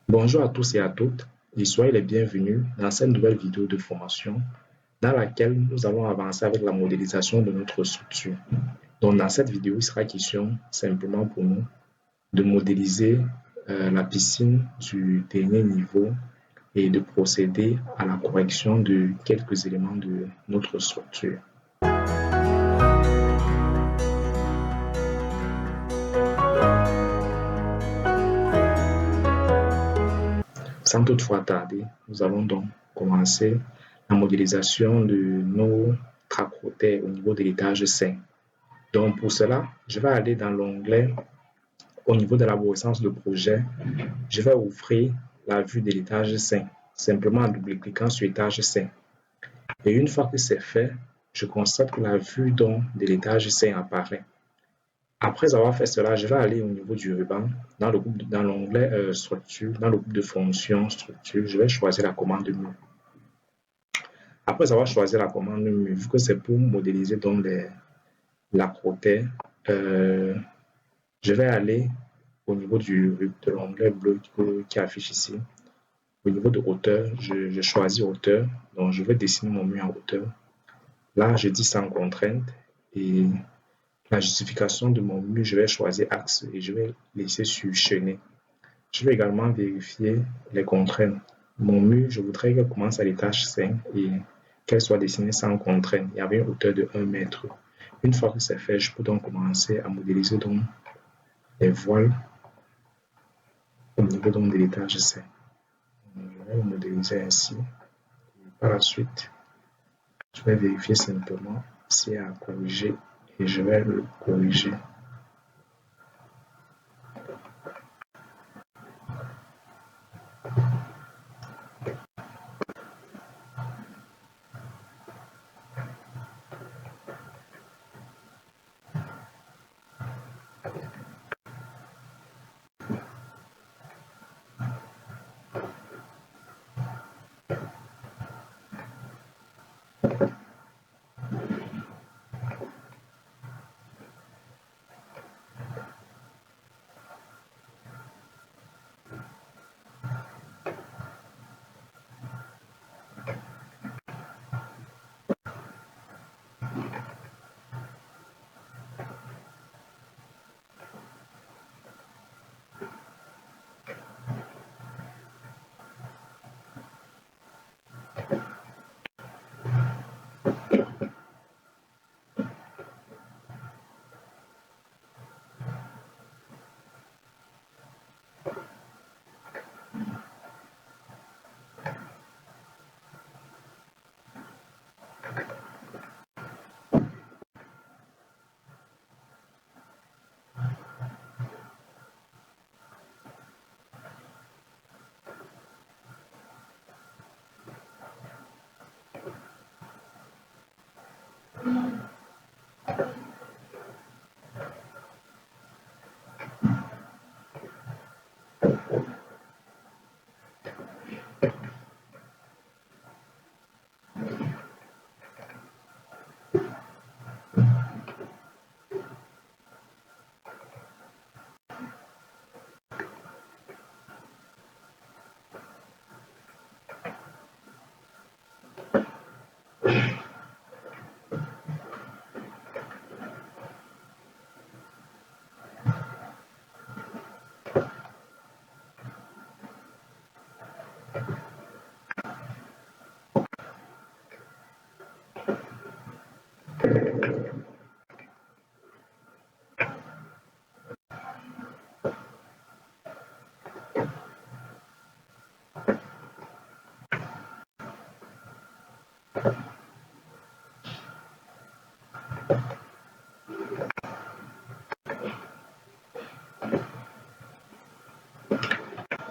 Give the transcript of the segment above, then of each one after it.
Bonjour à tous et à toutes et soyez les bienvenus dans cette nouvelle vidéo de formation dans laquelle nous allons avancer avec la modélisation de notre structure. Donc dans cette vidéo, il sera question simplement pour nous de modéliser la piscine du dernier niveau et de procéder à la correction de quelques éléments de notre structure. Sans toutefois tarder, nous allons donc commencer la modélisation de nos tracotets au niveau de l'étage 5. Donc pour cela, je vais aller dans l'onglet au niveau de l'arborescence de projet. Je vais ouvrir la vue de l'étage 5, simplement en double-cliquant sur l'étage 5. Et une fois que c'est fait, je constate que la vue de l'étage 5 apparaît. Après avoir fait cela, je vais aller au niveau du ruban, dans l'onglet structure, dans le groupe de fonctions structure, je vais choisir la commande mur. Après avoir choisi la commande mur, vu que c'est pour modéliser donc la crotée, je vais aller au niveau de l'onglet bleu qui affiche ici. Au niveau de hauteur, je choisis hauteur. Donc, je vais dessiner mon mur en hauteur. Là, je dis sans contrainte. Et la justification de mon mur, je vais choisir axe et je vais laisser sur chaîner. Je vais également vérifier les contraintes. Mon mur, je voudrais qu'elle commence à l'étage 5 et qu'elle soit dessinée sans contrainte. Il y avait une hauteur de 1 mètre. Une fois que c'est fait, je peux donc commencer à modéliser donc les voiles au niveau donc de l'étage 5. Je vais le modéliser ainsi. Et par la suite, je vais vérifier simplement s'il y a à corriger et je vais le corriger.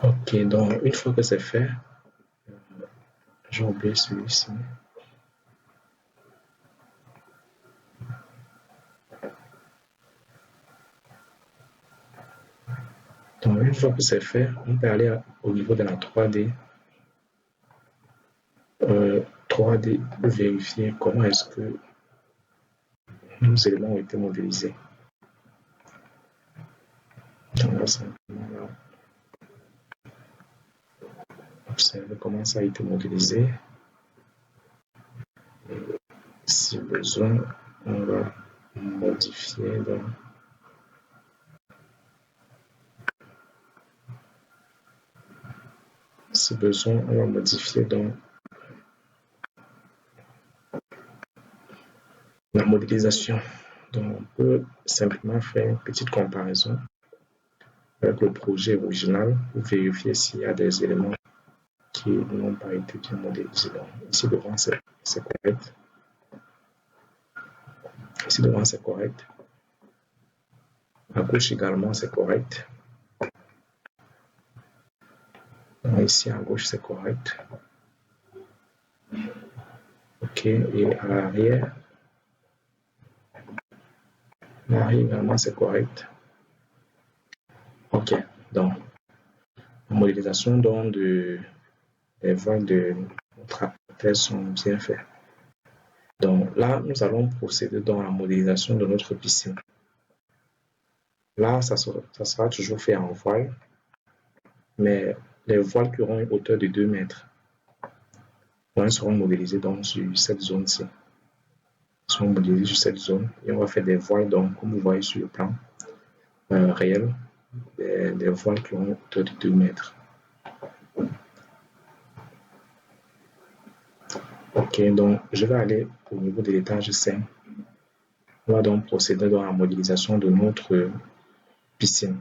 Ok, donc une fois que c'est fait, j'ai oublié celui-ci. Donc une fois que c'est fait, on peut aller au niveau de la 3D. 3D pour vérifier comment est-ce que nos éléments ont été modélisés. Donc là, simplement là. observer comment ça a été modélisé. Et si besoin, on va modifier. Donc, si besoin, on va modifier donc la modélisation. Donc, on peut simplement faire une petite comparaison avec le projet original pour vérifier s'il y a des éléments qui n'ont pas été bien modélisés. Donc, ici devant, c'est correct. Ici devant, c'est correct. À gauche également, c'est correct. Donc, ici à gauche, c'est correct. OK. Et à l'arrière, également, c'est correct. OK. Donc, la modélisation donc, les voiles de notre appareil sont bien faits. Donc là, nous allons procéder dans la modélisation de notre piscine. Là, ça sera toujours fait en voile, mais les voiles qui auront une hauteur de 2 mètres seront modélisées donc sur cette zone-ci. Seront modélisées sur cette zone et on va faire des voiles, donc, comme vous voyez sur le plan réel, des voiles qui auront une hauteur de 2 mètres. OK, donc je vais aller au niveau de l'étage 5. On va donc procéder dans la modélisation de notre piscine.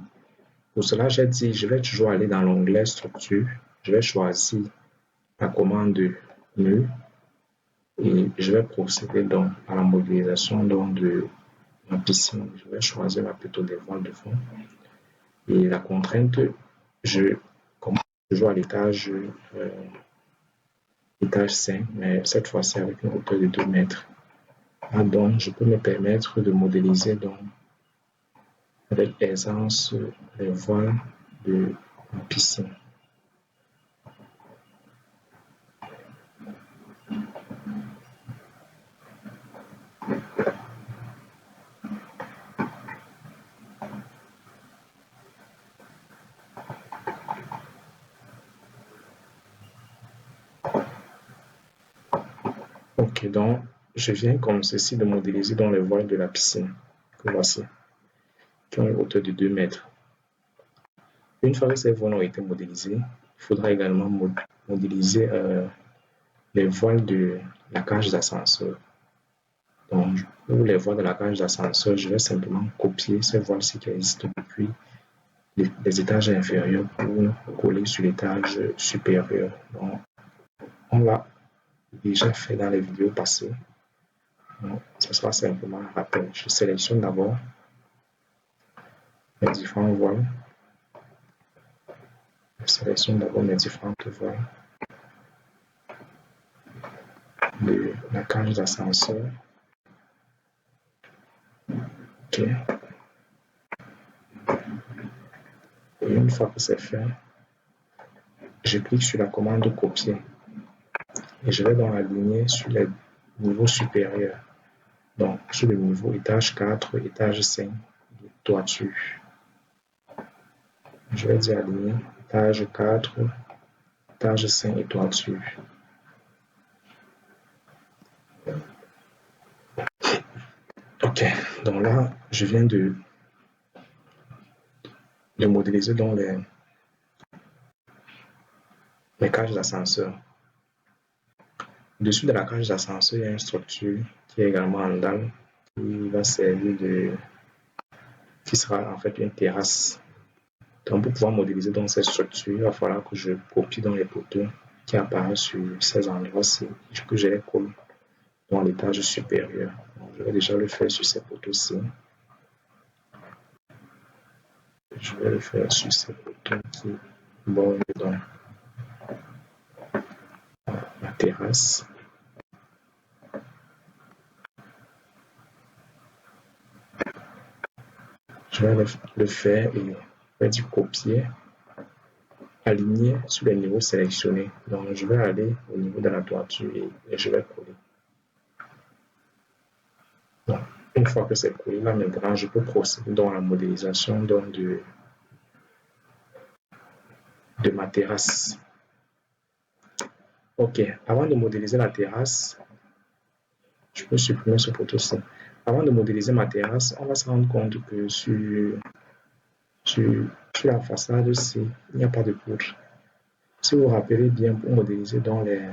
Pour cela, j'ai dit, je vais toujours aller dans l'onglet structure. Je vais choisir la commande mur et je vais procéder donc à la modélisation donc, de ma piscine. Je vais choisir plutôt des voiles de fond. Et la contrainte, je commence toujours à l'étage 5, mais cette fois-ci avec une hauteur de 2 mètres. Ah, donc, je peux me permettre de modéliser donc, avec aisance les voiles de ma piscine. Ok, donc je viens comme ceci de modéliser dans les voiles de la piscine, que voici, qui ont une hauteur de 2 mètres. Une fois que ces voiles ont été modélisées, il faudra également modéliser les voiles de la cage d'ascenseur. Donc, pour les voiles de la cage d'ascenseur, je vais simplement copier ces voiles-ci qui existent depuis les étages inférieurs pour coller sur l'étage supérieur. Donc, on l'a déjà fait dans les vidéos passées. Donc, ce sera simplement un rappel. Je sélectionne d'abord mes différentes voiles. Je sélectionne d'abord mes différentes voiles de la cage d'ascenseur. OK. Et une fois que c'est fait, je clique sur la commande copier et je vais dans la lignée sur les niveaux supérieurs. Donc, sur le niveau étage 4, étage 5, toiture. Je vais dire aligner étage 4, étage 5 et toiture. Ok, donc là, je viens de modéliser dans les cages d'ascenseur. Dessus de la cage d'ascenseur, il y a une structure qui est également en dalle qui va servir qui sera en fait une terrasse. Donc pour pouvoir modéliser dans cette structure, il va falloir que je copie dans les poteaux qui apparaissent sur ces endroits-ci, que je les colle dans l'étage supérieur. Donc, je vais déjà le faire sur ces poteaux-ci. Je vais le faire sur ces poteaux qui bordent dans la terrasse. Je vais le faire et je vais dire copier, aligner sur les niveaux sélectionnés. Donc je vais aller au niveau de la toiture et je vais coller. Donc, une fois que c'est collé, là maintenant je peux procéder dans la modélisation donc, de ma terrasse. Ok, avant de modéliser la terrasse, je peux supprimer ce poteau-ci. Avant de modéliser ma terrasse, on va se rendre compte que sur, sur la façade-ci, il n'y a pas de poutre. Si vous vous rappelez bien, pour modéliser dans les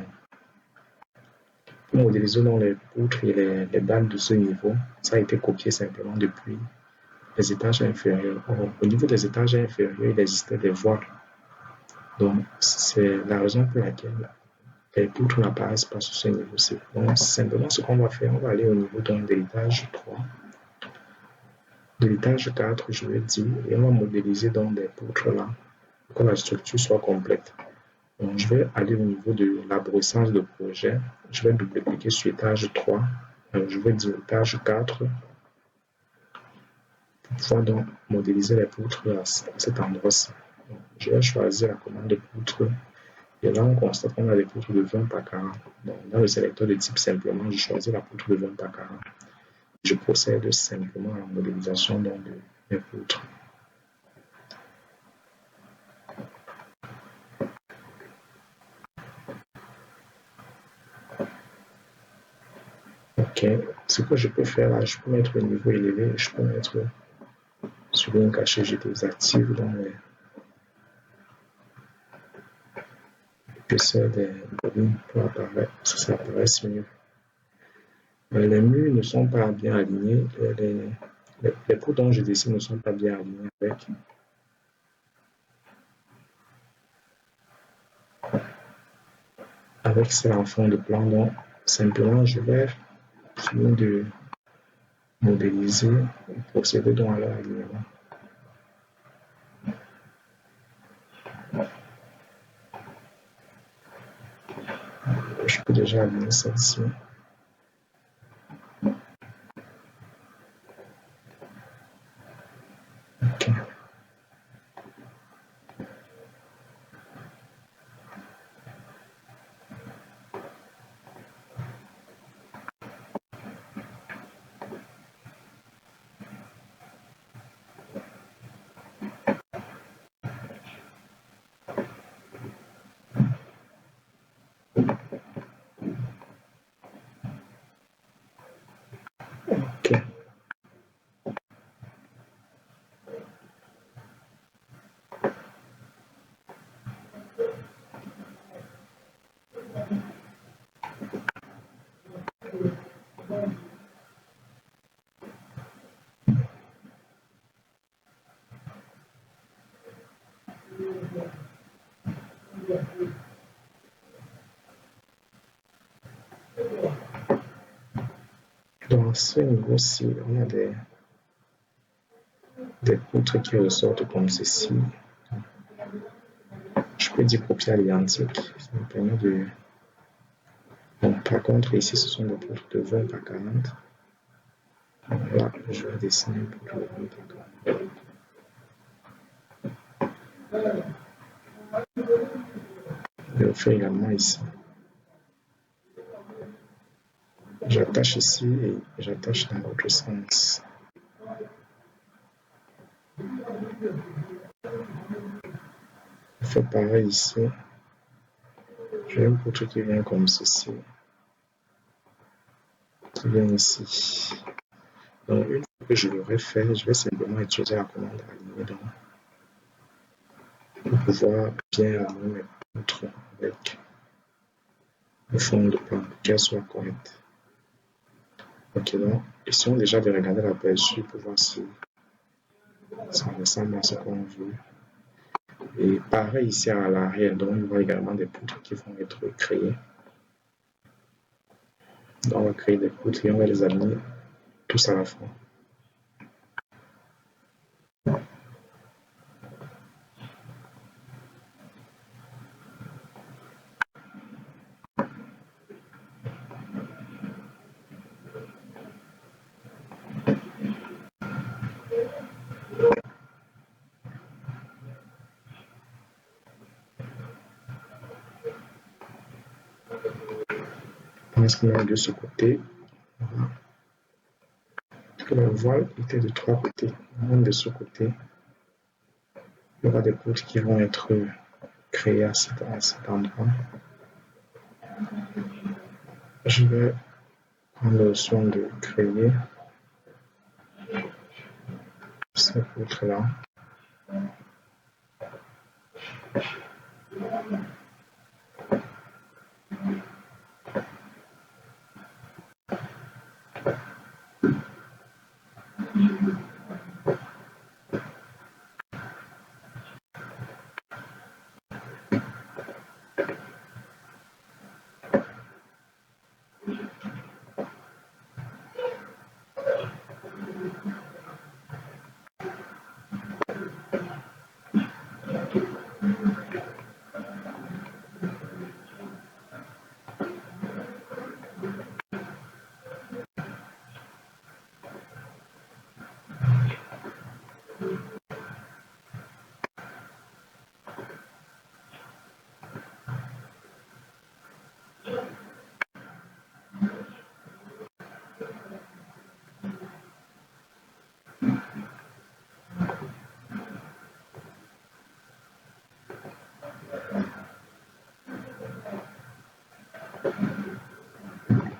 poutres et les dalles de ce niveau, ça a été copié simplement depuis les étages inférieurs. Or, au niveau des étages inférieurs, il existait des voiles. Donc, c'est la raison pour laquelle les poutres n'apparaissent pas sur ce niveau-ci. Donc, simplement, ce qu'on va faire, on va aller au niveau de l'étage 3, de l'étage 4, je vais dire, et on va modéliser dans des poutres là, pour que la structure soit complète. Donc, je vais aller au niveau de l'arborescence de projet. Je vais double-cliquer sur étage 3. Je vais dire étage 4 pour pouvoir donc modéliser les poutres à cet endroit-ci. Je vais choisir la commande de poutre. Et là, on constate qu'on a des poutres de 20 par 40. Donc, dans le sélecteur de type simplement, je choisis la poutre de 20 par 40. Je procède simplement à la modélisation donc, de mes poutres. Ok, ce que je peux faire là, je peux mettre le niveau élevé, je peux mettre sur une cachée, je désactive dans l'épaisseur des bobines pour apparaître, ça apparaisse mieux. Les murs ne sont pas bien alignés, les poutres dont je dessine ne sont pas bien alignés avec celle en fond de plan. Donc, simplement, je vais finir de modéliser et procéder donc à leur alignement. Je peux déjà aligner celle-ci. Ok. Ok. Dans ce niveau-ci, on a des poutres qui ressortent comme ceci. Je peux dire copier à l'identique. Ça me permet de. Bon, par contre, ici, ce sont des poutres de 20 par 40. Là, je vais dessiner une poutre de 20 par 40. Je le fais également ici. J'attache ici et j'attache dans l'autre sens. Je fais pareil ici. J'ai une poutre qui vient comme ceci. Qui vient ici. Donc, une fois que je l'aurai fait, je vais simplement utiliser la commande aligner donc, pour pouvoir bien aligner mes poutres avec le fond de plan pour qu'elles soient correctes. Ok, donc, essayons déjà de regarder l'aperçu pour voir si ça ressemble à ce qu'on veut. Et pareil ici à l'arrière, donc il y aura également des poutres qui vont être créées. Donc on va créer des poutres et on va les aligner tous à la fois. On se met de ce côté. Voilà. Que la voile était de trois côtés. Même de ce côté, il y aura des poutres qui vont être créées à cet endroit. Je vais prendre le soin de créer cette poutre-là.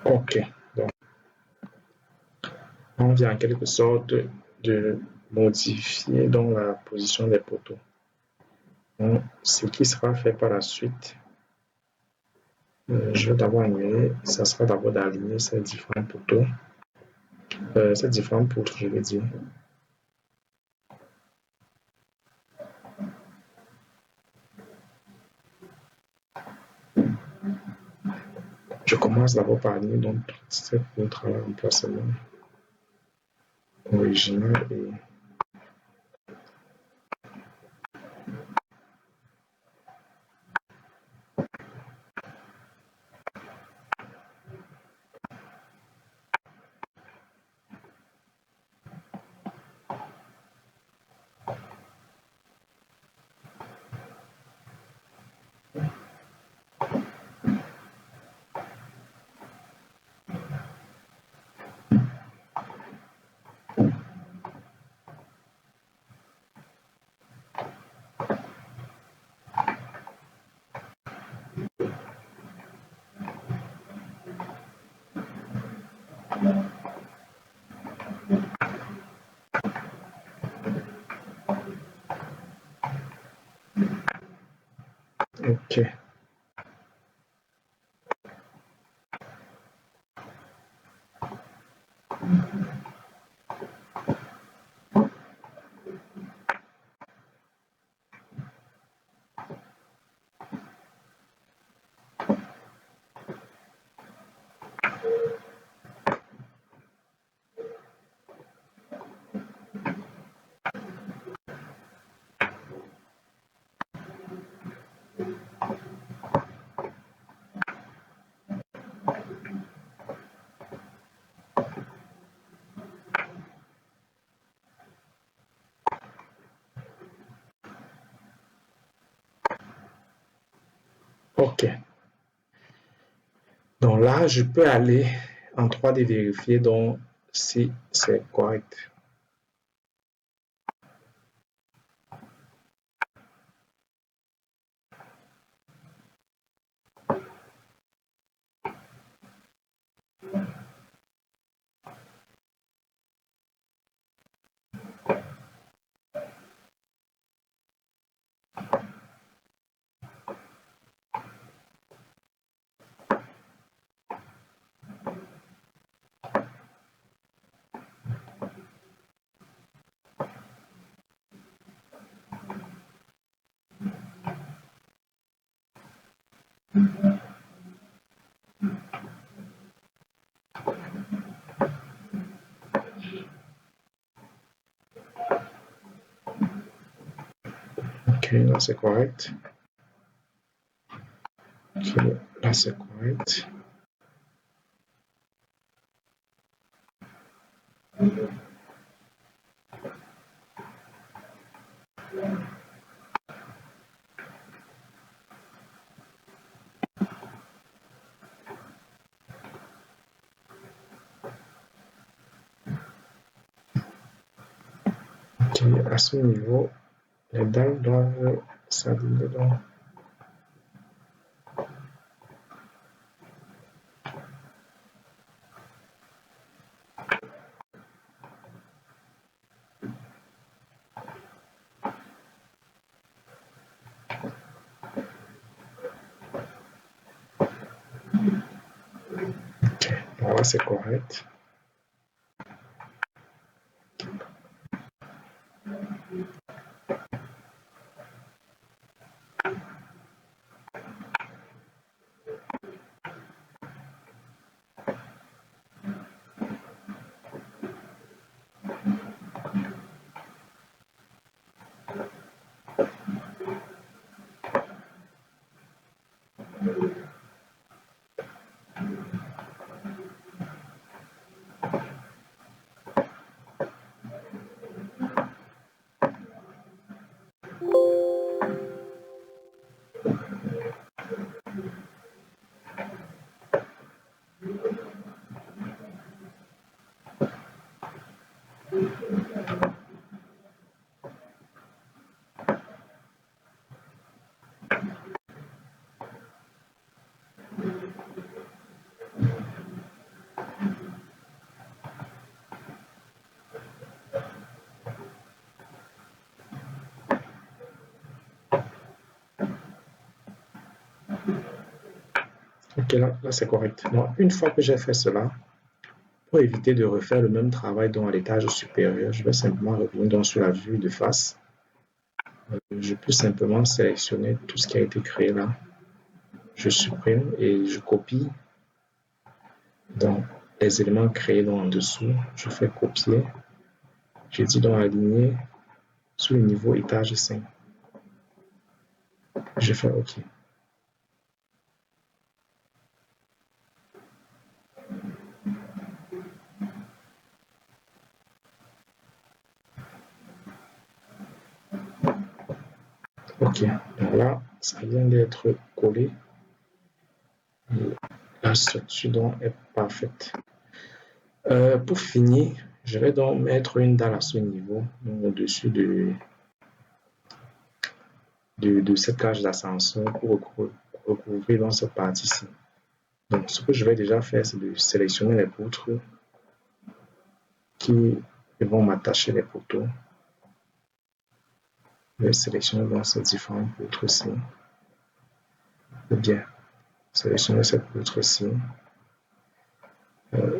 Ok, donc on vient en quelque sorte de modifier donc la position des poteaux. Donc, ce qui sera fait par la suite, je vais d'abord aligner, ça sera d'abord d'aligner ces différents poteaux, ces différentes poutres, je veux dire. Je commence d'abord par aligner donc toute cette poutre-là en placement original et ok. Ok. Donc là, je peux aller en 3D vérifier donc si c'est correct. Ok, là c'est correct. Ok, là c'est correct. Ok, à ce niveau, les dalles doivent s'aligner donc. là, c'est correct. Ok, là c'est correct. Donc, une fois que j'ai fait cela, pour éviter de refaire le même travail dans l'étage supérieur, je vais simplement revenir donc sur la vue de face. Je peux simplement sélectionner tout ce qui a été créé là. Je supprime et je copie donc les éléments créés donc en dessous. Je fais copier. Je dis donc aligner sur le niveau étage 5. Je fais OK. OK. Donc là, ça vient d'être collé. La structure donc est parfaite. Pour finir, je vais donc mettre une dalle à ce niveau, au-dessus de cette cage d'ascenseur pour recouvrir dans cette partie-ci. Donc, ce que je vais déjà faire, c'est de sélectionner les poutres qui vont m'attacher les poteaux. Je vais sélectionner donc ces différentes poutres-ci. Ou bien, sélectionner cette poutre-ci,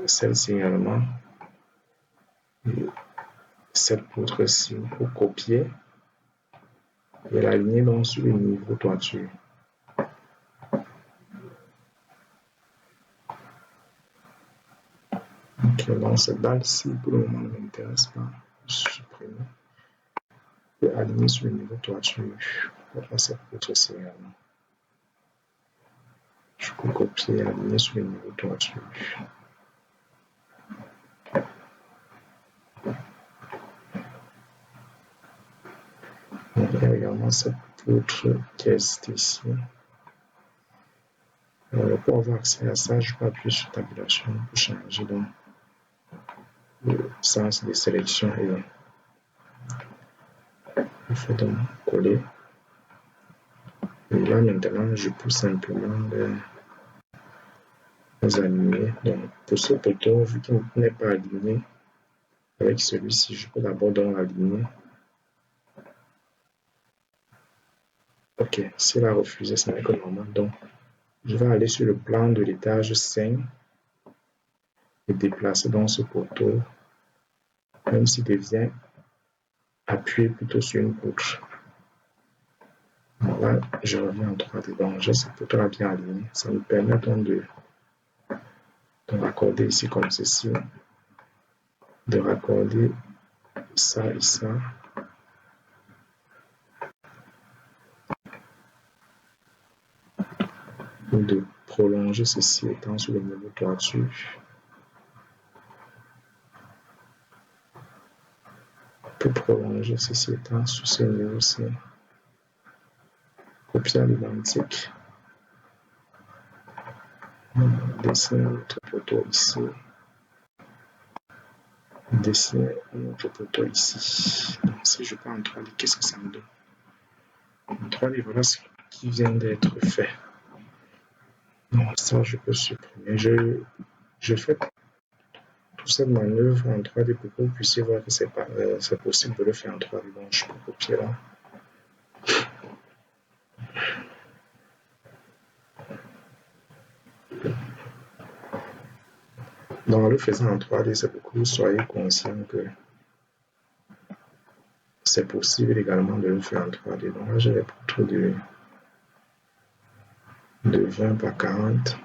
celle-ci également, et cette poutre-ci pour copier et l'aligner donc sur le niveau toiture. Ok, donc cette dalle-ci, pour le moment, ne m'intéresse pas. Je supprime. Et aligner sur le niveau toiture. Voilà cette poutre-ci également. Je peux copier et aligner sur le niveau toiture. Il y a également cette poutre qui est ici. Pour avoir accès à ça, je peux appuyer sur tabulation pour changer donc le sens de sélection et il faut donc coller. Et là maintenant, je peux simplement les aligner. Donc pour ce poteau, vu qu'il n'est pas aligné avec celui-ci, je peux d'abord donc l'aligner. Ok, s'il a refusé, ce n'est que normal. Donc je vais aller sur le plan de l'étage 5 et déplacer donc ce poteau, même s'il devient appuyer plutôt sur une poutre. Là, je reviens en 3D. Donc, j'ai ce poteau-là bien aligné. Ça me permet donc de raccorder ici comme ceci, de raccorder ça et ça. Ou de prolonger ceci étant sur le niveau toiture. Pour prolonger ceci étant sur ce niveau-ci. Copier à l'identique. Dessiner notre poteau ici. Dessiner notre poteau ici. Donc, si je peux en 3D, qu'est-ce que ça me donne? En 3D, voilà ce qui vient d'être fait. Donc, ça, je peux supprimer. Je fais toute cette manœuvre en 3D pour que vous puissiez voir que c'est possible de le faire en 3D. Donc, je peux copier là. Donc, en le faisant en 3D, c'est pour que vous soyez conscient que c'est possible également de le faire en 3D. Donc là, j'ai les poutres de 20 par 40,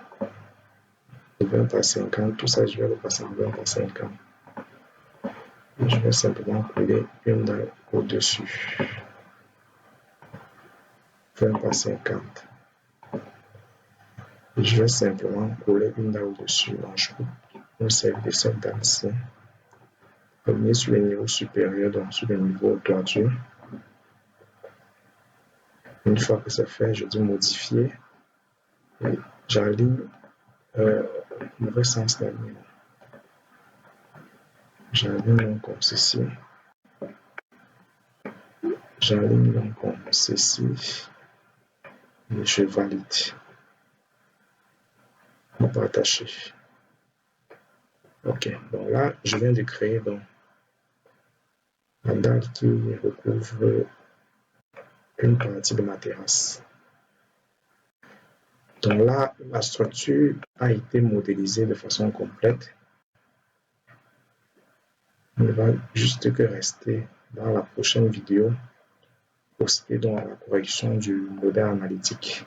de 20 par 50. Tout ça, je vais le passer en 20 par 50. Et je vais simplement coller une dalle au-dessus. 20 par 50. Et je vais simplement coller une dalle au-dessus. Donc, je peux me servir de cette dalle-ci. Revenir sur le niveau supérieur, donc sur le niveau toiture. Une fois que c'est fait, je dis modifier. Et j'aligne mauvais sens la ligne. J'aligne comme ceci. J'aligne donc comme ceci. Et je valide. On peut attacher. Ok, donc là, je viens de créer donc la dalle qui recouvre une partie de ma terrasse. Donc là, la structure a été modélisée de façon complète. Il ne va juste que rester dans la prochaine vidéo procéder donc à la correction du modèle analytique.